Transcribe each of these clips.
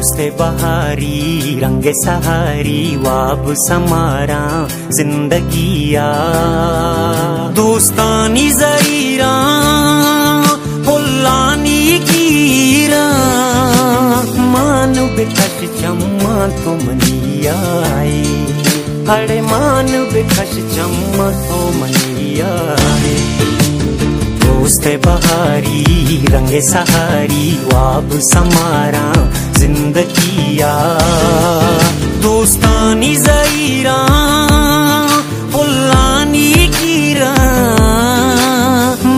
दोस्ते बहारी रंगे सहारी वाब समारा जिंदगिया दोस्तानी ज़हीरा पुल्लानी कीरा मानु बेकश चम्मा तो मनियाए हड़े मानु बेकश चम्मा तो मनियाए दोस्ते बहारी रंगे सहारी वाब समारा जिंदगिया दोस्तानी ज़हीरा पुल्लानी कीरा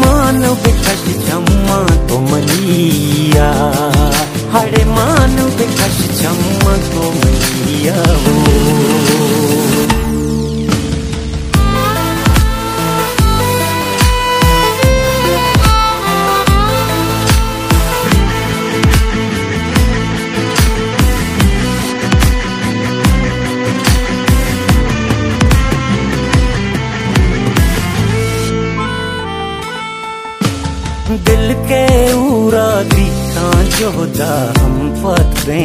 मानो बेकश चम्मा तो मनिया हड़े मानो बेकश चम्मा तो मनिया दिल के उरा दिखा जोदा हम पत्रे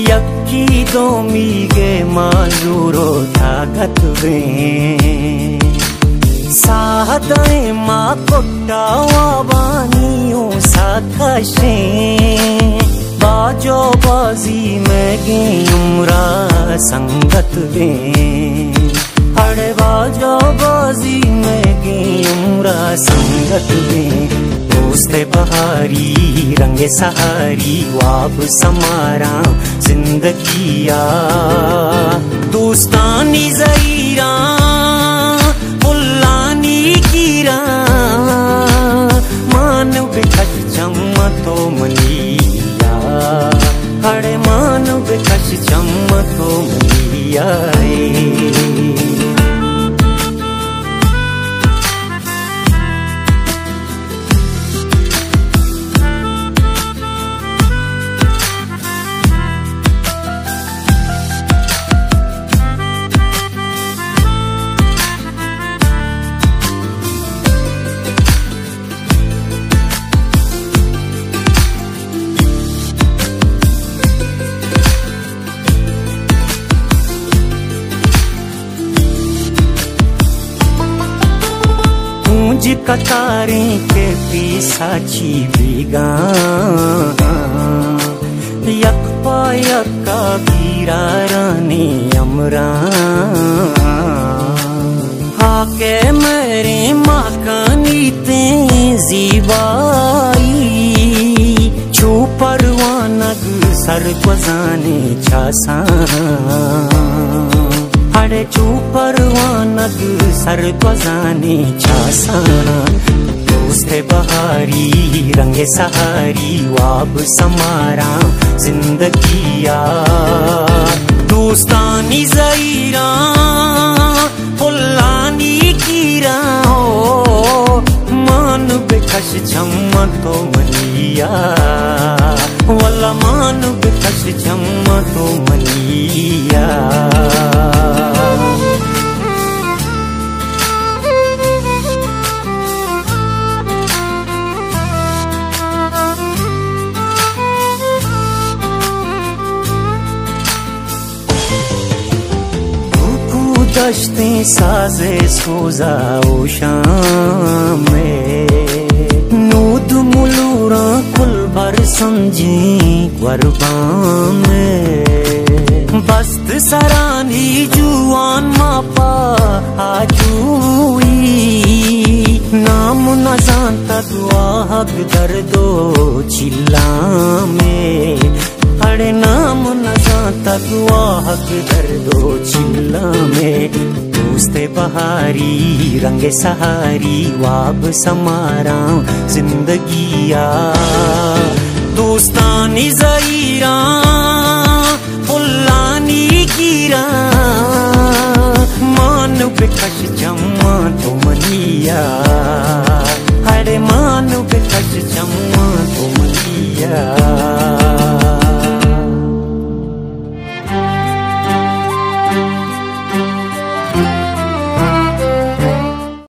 यक्की दो मीगे माजूरो ताकत वे साहदाए माँ कोट्टावा बानियों साकशे बाजो बाजी में गई उम्रा संगत वे हड़े बाजो बाजी में गई उम्रा संगत में दोस्ते बहारी रंगे सहारी वाब समारा जिंदगिया दोस्तानी ज़हीरा पुल्लानी कीरा मानो बेकश चम्मा तो मनिया हड़े मानो बेकश चम्मा तो मनिया कतारे के पीसाची बिगा यक्पा यक्का बीरा रानी अमरा हाके मेरे माकानी ते जीवाई छू परवानग सर गुजाने छासा हड़े चू परवानग सर गुजाने छासाना दोस्ते बहारी रंगे सहारी वाब समारा जिंदगिया दोस्तानी ज़हीरा पुल्लानी कीरा मान बेकश चम्मा तो मनिया वल्ला मान बेकश चम्मा तो मनिया दश्ते साजे सोजा ओ शाम में नूद मुलूरा कुल भर समझी कुर्बान में बस्त सरानी जुआन मापा आजूई नाम न जानता दुआ हक दर्दो चिल्ला में हड़े नाम न जानता दुआ हक दर्दो चिल्ला में दोस्ते बहारी रंगे सहारी वाब समारा जिंदगिया दोस्तानी ज़हीरा पुल्लानी कीरा मान बेकश चम्मा तो मनिया